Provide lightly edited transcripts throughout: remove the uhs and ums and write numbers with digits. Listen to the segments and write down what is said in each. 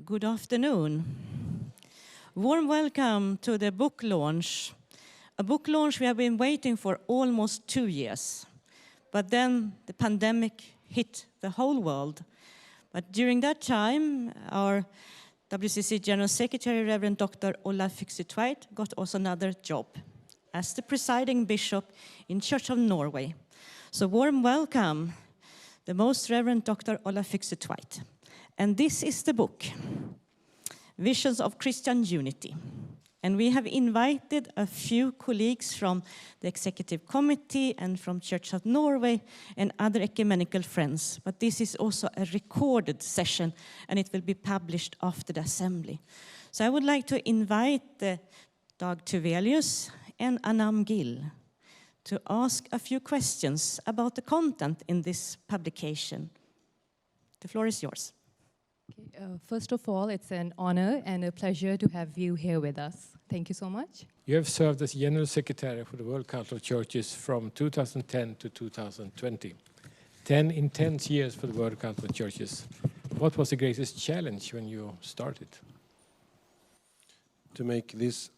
Good afternoon. Warm welcome to the book launch. A book launch we have been waiting for almost 2 years. But then the pandemic hit the whole world. But during that time, our WCC General Secretary, Reverend Dr. Olav Fykse Tveit, got also another job as the presiding bishop in Church of Norway. So warm welcome, the Most Reverend Dr. Olav Fykse Tveit. And this is the book, Visions of Christian Unity. And we have invited a few colleagues from the Executive Committee and from Church of Norway and other ecumenical friends. But this is also a recorded session, and it will be published after the assembly. So I would like to invite Dag Tuvelius and Anam Gill to ask a few questions about the content in this publication. The floor is yours. First of all, it's an honor and a pleasure to have you here with us. Thank you so much. You have served as General Secretary for the World Council of Churches from 2010 to 2020. 10 intense years for the World Council of Churches. What was the greatest challenge when you started? To make this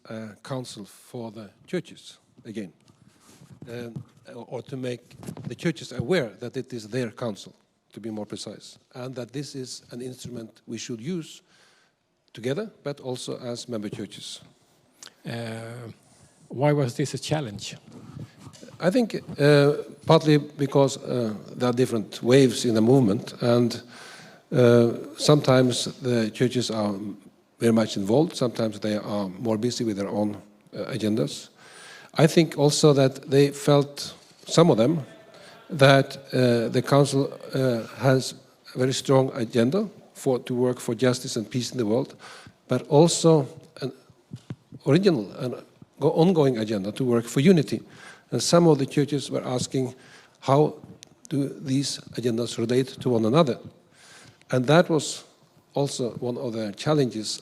council for the churches again, or to make the churches aware that it is their council, to be more precise, and that this is an instrument we should use together, but also as member churches. Why was this a challenge? I think partly because there are different waves in the movement, and sometimes the churches are very much involved, sometimes they are more busy with their own agendas. I think also that they felt, some of them, that the Council has a very strong agenda to work for justice and peace in the world, but also an original and ongoing agenda to work for unity. And some of the churches were asking, how do these agendas relate to one another? And that was also one of the challenges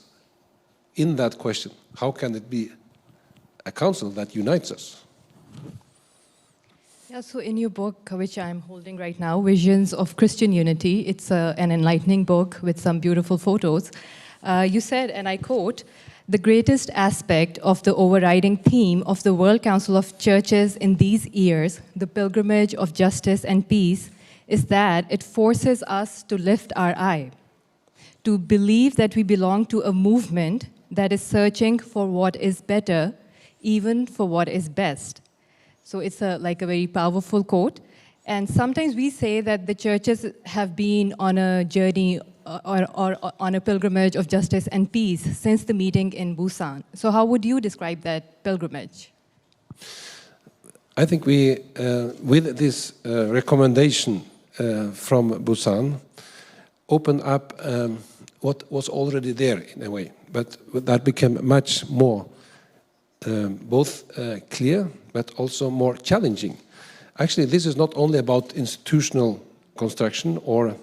in that question. How can it be a council that unites us? Yeah, so in your book, which I'm holding right now, Visions of Christian Unity, it's an enlightening book with some beautiful photos. You said, and I quote, "The greatest aspect of the overriding theme of the World Council of Churches in these years, the pilgrimage of justice and peace, is that it forces us to lift our eye, to believe that we belong to a movement that is searching for what is better, even for what is best." So it's like a very powerful quote. And sometimes we say that the churches have been on a journey or on a pilgrimage of justice and peace since the meeting in Busan. So how would you describe that pilgrimage? I think we, with this recommendation from Busan, opened up what was already there in a way, but that became much more both clear, but also more challenging. Actually, this is not only about institutional construction or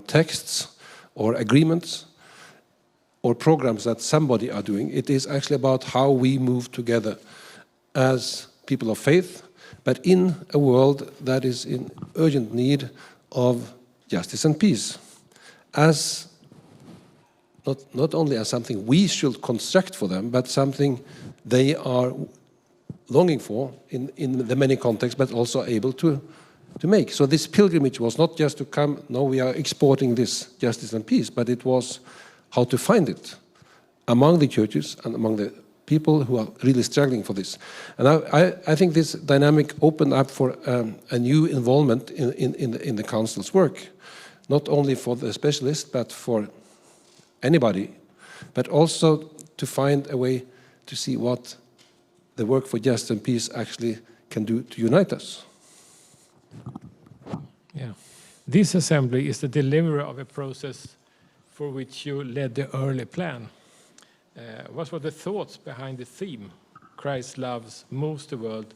texts or agreements or programs that somebody are doing. It is actually about how we move together as people of faith, but in a world that is in urgent need of justice and peace. As not only as something we should construct for them, but something they are longing for in the many contexts, but also able to make. So this pilgrimage was not just to come, no, we are exporting this justice and peace, but it was how to find it among the churches and among the people who are really struggling for this. And I think this dynamic opened up for a new involvement in the Council's work, not only for the specialists, but for anybody, but also to find a way to see what the work for justice and peace actually can do to unite us. Yeah. This assembly is the deliverer of a process for which you led the early plan. What were the thoughts behind the theme, Christ loves moves the world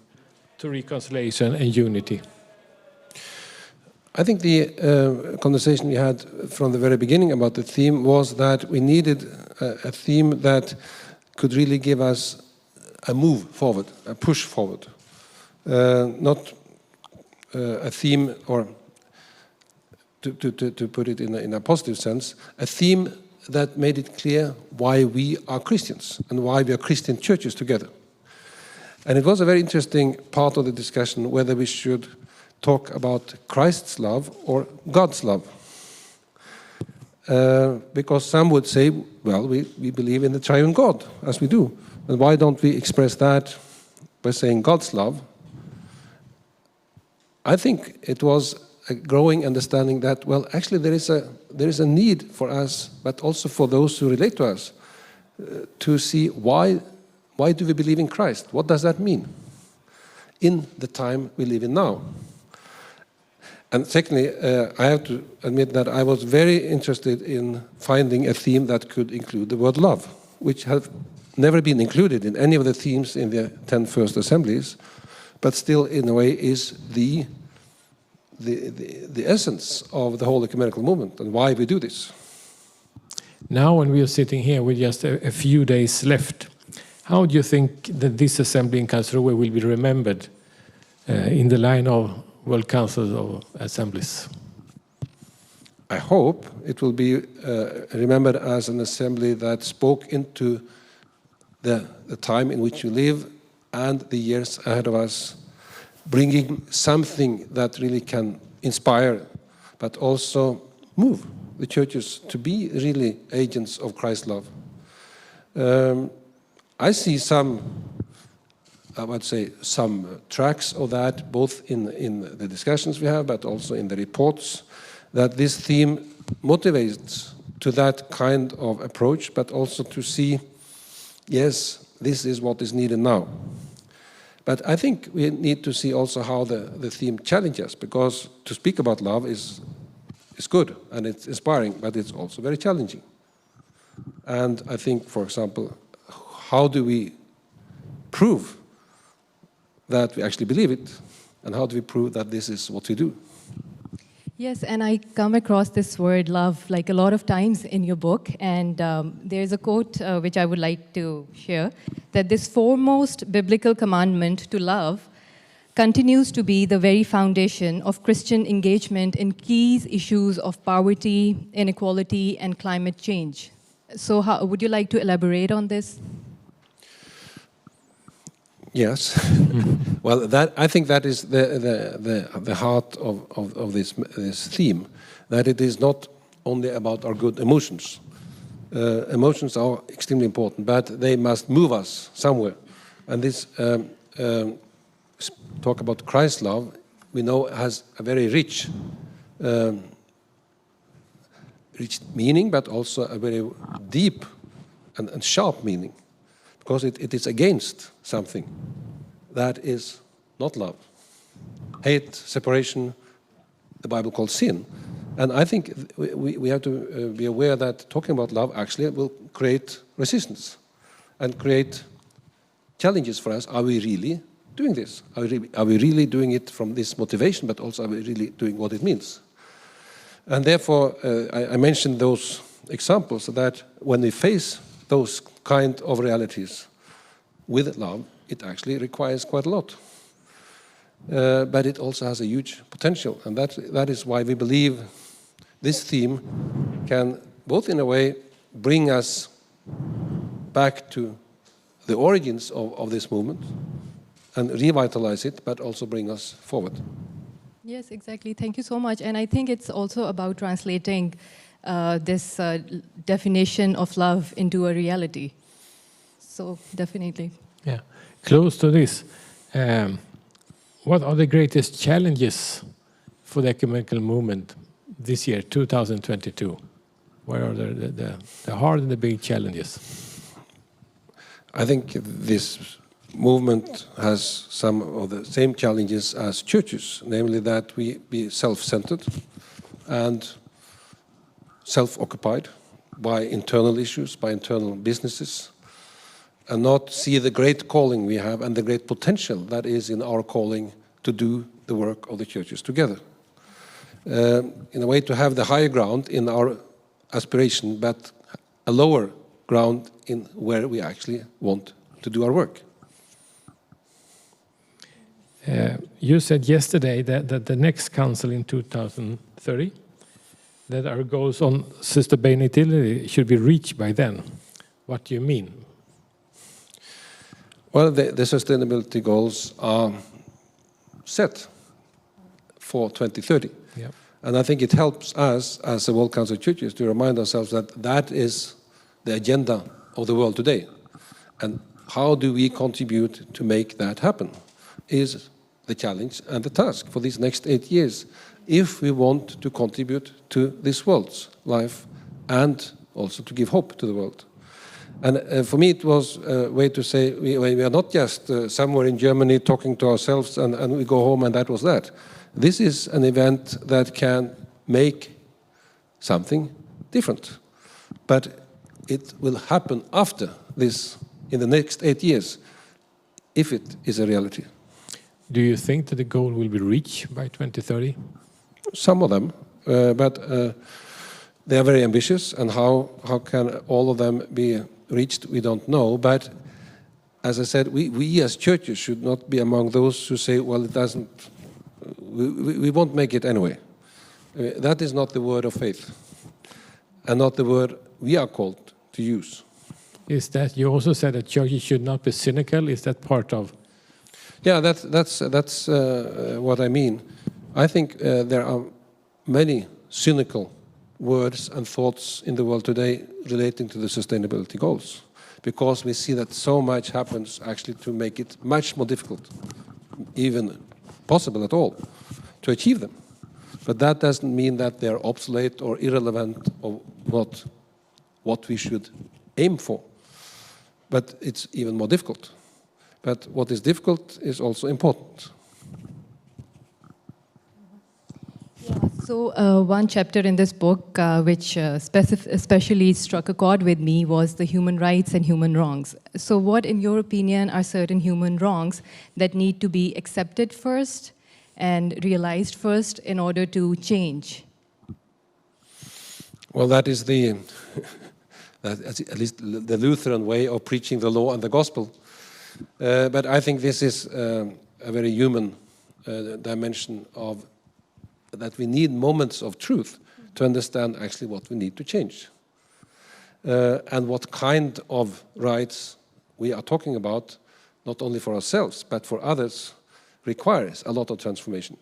to reconciliation and unity? I think the conversation we had from the very beginning about the theme was that we needed a theme that could really give us a move forward, a push forward. Not a theme, or to put it in a positive sense, a theme that made it clear why we are Christians and why we are Christian churches together. And it was a very interesting part of the discussion whether we should talk about Christ's love or God's love. Because some would say, well, we believe in the triune God, as we do. And why don't we express that by saying God's love? I think it was a growing understanding that, well, actually there is a need for us, but also for those who relate to us, to see why do we believe in Christ? What does that mean in the time we live in now? And secondly, I have to admit that I was very interested in finding a theme that could include the word love, which have never been included in any of the themes in the 10 first assemblies, but still in a way is the essence of the whole ecumenical movement and why we do this. Now when we are sitting here with just a few days left, how do you think that this assembly in Karlsruhe will be remembered in the line of World Council of Assemblies? I hope it will be remembered as an assembly that spoke into the time in which we live and the years ahead of us, bringing something that really can inspire, but also move the churches to be really agents of Christ's love. I see some tracks of that, both in the discussions we have, but also in the reports, that this theme motivates to that kind of approach, but also to see, yes, this is what is needed now. But I think we need to see also how the theme challenges us, because to speak about love is good and it's inspiring, but it's also very challenging. And I think, for example, how do we prove that we actually believe it, and how do we prove that this is what we do? Yes, and I come across this word love like a lot of times in your book, and there's a quote which I would like to share, that this foremost biblical commandment to love continues to be the very foundation of Christian engagement in key issues of poverty, inequality, and climate change. So would you like to elaborate on this? Yes. Well, I think that is the heart of this theme, that it is not only about our good emotions. Emotions are extremely important, but they must move us somewhere. And this talk about Christ's love, we know has a very rich meaning, but also a very deep and sharp meaning. Because it is against something that is not love. Hate, separation, the Bible calls sin. And I think we have to be aware that talking about love actually will create resistance and create challenges for us. Are we really doing this? Are we really doing it from this motivation, but also are we really doing what it means? And therefore, I mentioned those examples so that when we face those kind of realities with love, it actually requires quite a lot. But it also has a huge potential, and that is why we believe this theme can both in a way bring us back to the origins of this movement and revitalize it, but also bring us forward. Yes, exactly. Thank you so much. And I think it's also about translating this definition of love into a reality. So definitely. Yeah. Close to this, what are the greatest challenges for the ecumenical movement this year, 2022? What are the hard and the big challenges? I think this movement has some of the same challenges as churches, namely that we be self-centered and self-occupied by internal issues, by internal businesses, and not see the great calling we have and the great potential that is in our calling to do the work of the churches together. In a way, to have the higher ground in our aspiration, but a lower ground in where we actually want to do our work. You said yesterday that the next council in 2030 that our goals on sustainability should be reached by then. What do you mean? Well, the sustainability goals are set for 2030. Yeah. And I think it helps us, as the World Council of Churches, to remind ourselves that that is the agenda of the world today. And how do we contribute to make that happen is the challenge and the task for these next 8 years, if we want to contribute to this world's life and also to give hope to the world. And for me, it was a way to say we are not just somewhere in Germany talking to ourselves and we go home and that was that. This is an event that can make something different. But it will happen after this, in the next 8 years, if it is a reality. Do you think that the goal will be reached by 2030? Some of them, but they are very ambitious, and how can all of them be reached, we don't know. But as I said, we as churches should not be among those who say, well, it doesn't, we won't make it anyway. That is not the word of faith, and not the word we are called to use. Is that, you also said that churches should not be cynical, is that part of? Yeah, that's what I mean. I think there are many cynical words and thoughts in the world today relating to the sustainability goals, because we see that so much happens actually to make it much more difficult, even possible at all, to achieve them. But that doesn't mean that they're obsolete or irrelevant or what we should aim for. But it's even more difficult. But what is difficult is also important. So one chapter in this book which especially struck a chord with me was the human rights and human wrongs. So what, in your opinion, are certain human wrongs that need to be accepted first and realized first in order to change? Well, that is that's at least the Lutheran way of preaching the law and the gospel. But I think this is a very human dimension of that we need moments of truth to understand actually what we need to change. And what kind of rights we are talking about, not only for ourselves, but for others, requires a lot of transformation.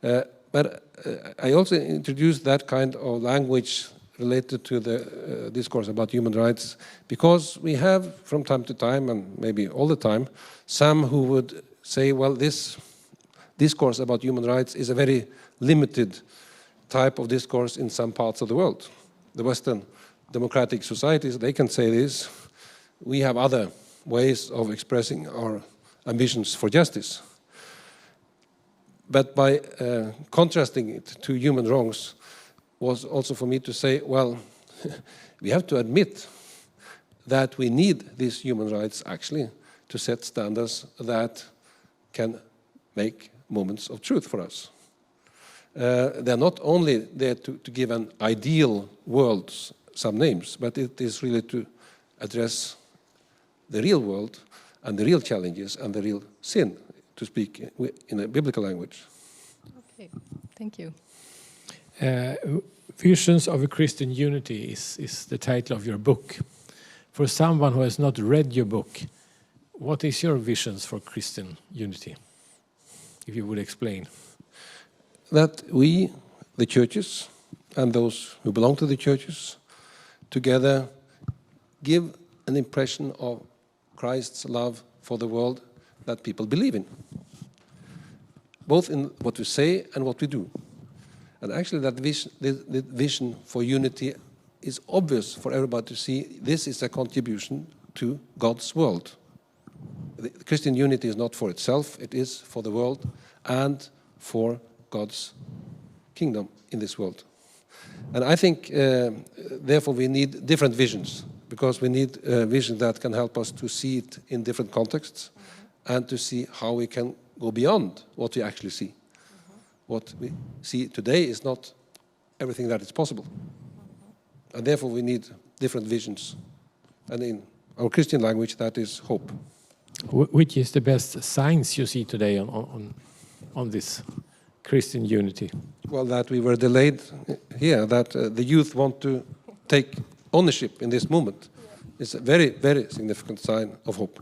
But I also introduced that kind of language related to the discourse about human rights, because we have from time to time, and maybe all the time, some who would say, well, this discourse about human rights is a very limited type of discourse in some parts of the world. The Western democratic societies, they can say this. We have other ways of expressing our ambitions for justice. But by contrasting it to human wrongs was also for me to say, well, we have to admit that we need these human rights actually to set standards that can make moments of truth for us. They're not only there to give an ideal world some names, but it is really to address the real world and the real challenges and the real sin, to speak in a biblical language. Okay, thank you. Visions of a Christian Unity is the title of your book. For someone who has not read your book, what is your visions for Christian unity? If you would explain. That we, the churches, and those who belong to the churches, together give an impression of Christ's love for the world that people believe in, both in what we say and what we do. And actually that the vision for unity is obvious for everybody to see. This is a contribution to God's world. The Christian unity is not for itself, it is for the world and for God's kingdom in this world. And I think, therefore, we need different visions, because we need a vision that can help us to see it in different contexts and to see how we can go beyond what we actually see. What we see today is not everything that is possible. And therefore, we need different visions. And in our Christian language, that is hope. Which is the best signs you see today on this Christian unity? well, that we were delayed here, that the youth want to take ownership in this movement. It's a very, very significant sign of hope.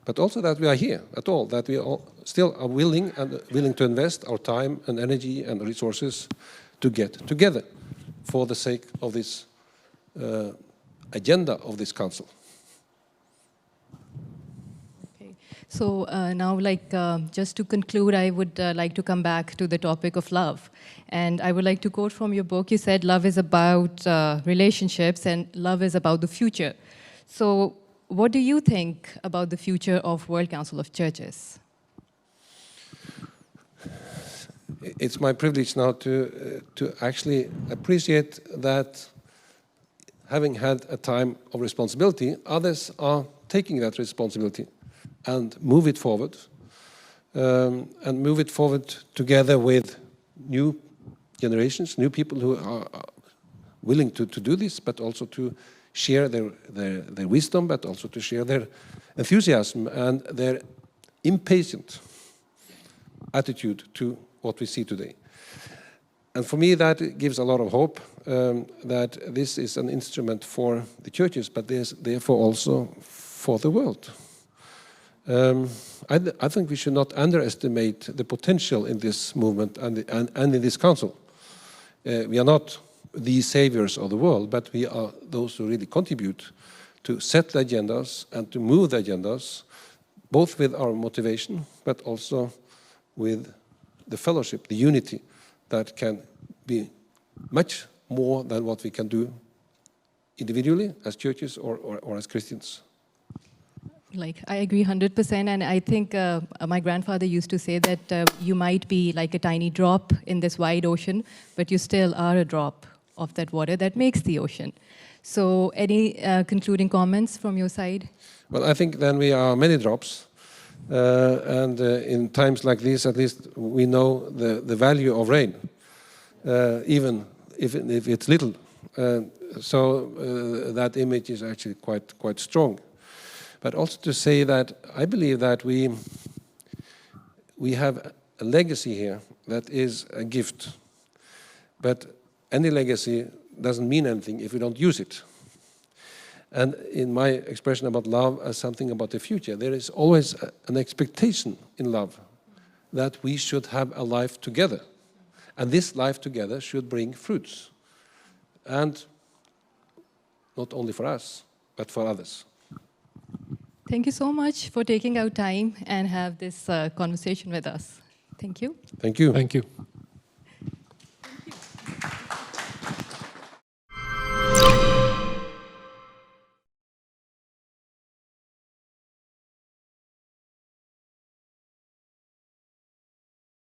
But also that we are here at all, that we all still are willing to invest our time and energy and resources to get together for the sake of this agenda of this council. Okay. So now, just to conclude, I would like to come back to the topic of love. And I would like to quote from your book. You said love is about relationships and love is about the future. So what do you think about the future of World Council of Churches? It's my privilege now to actually appreciate that, having had a time of responsibility, others are taking that responsibility and move it forward, together with new generations, new people who are willing to do this, but also to share their wisdom, but also to share their enthusiasm and their impatient attitude to what we see today. And for me, that gives a lot of hope, that this is an instrument for the churches, but therefore also for the world. I think we should not underestimate the potential in this movement and in this council. We are not the saviors of the world, but we are those who really contribute to set the agendas and to move the agendas, both with our motivation, but also with the fellowship, the unity that can be much more than what we can do individually as churches or as Christians. I agree 100%, and I think my grandfather used to say that you might be like a tiny drop in this wide ocean, but you still are a drop of that water that makes the ocean. So any concluding comments from your side? Well, I think then we are many drops, and in times like this, at least we know the value of rain, even if it's little. So that image is actually quite strong. But also to say that I believe that we have a legacy here that is a gift. But any legacy doesn't mean anything if we don't use it. And in my expression about love as something about the future, there is always an expectation in love that we should have a life together. And this life together should bring fruits. And not only for us, but for others. Thank you so much for taking out time and have this conversation with us. Thank you. Thank you. Thank you.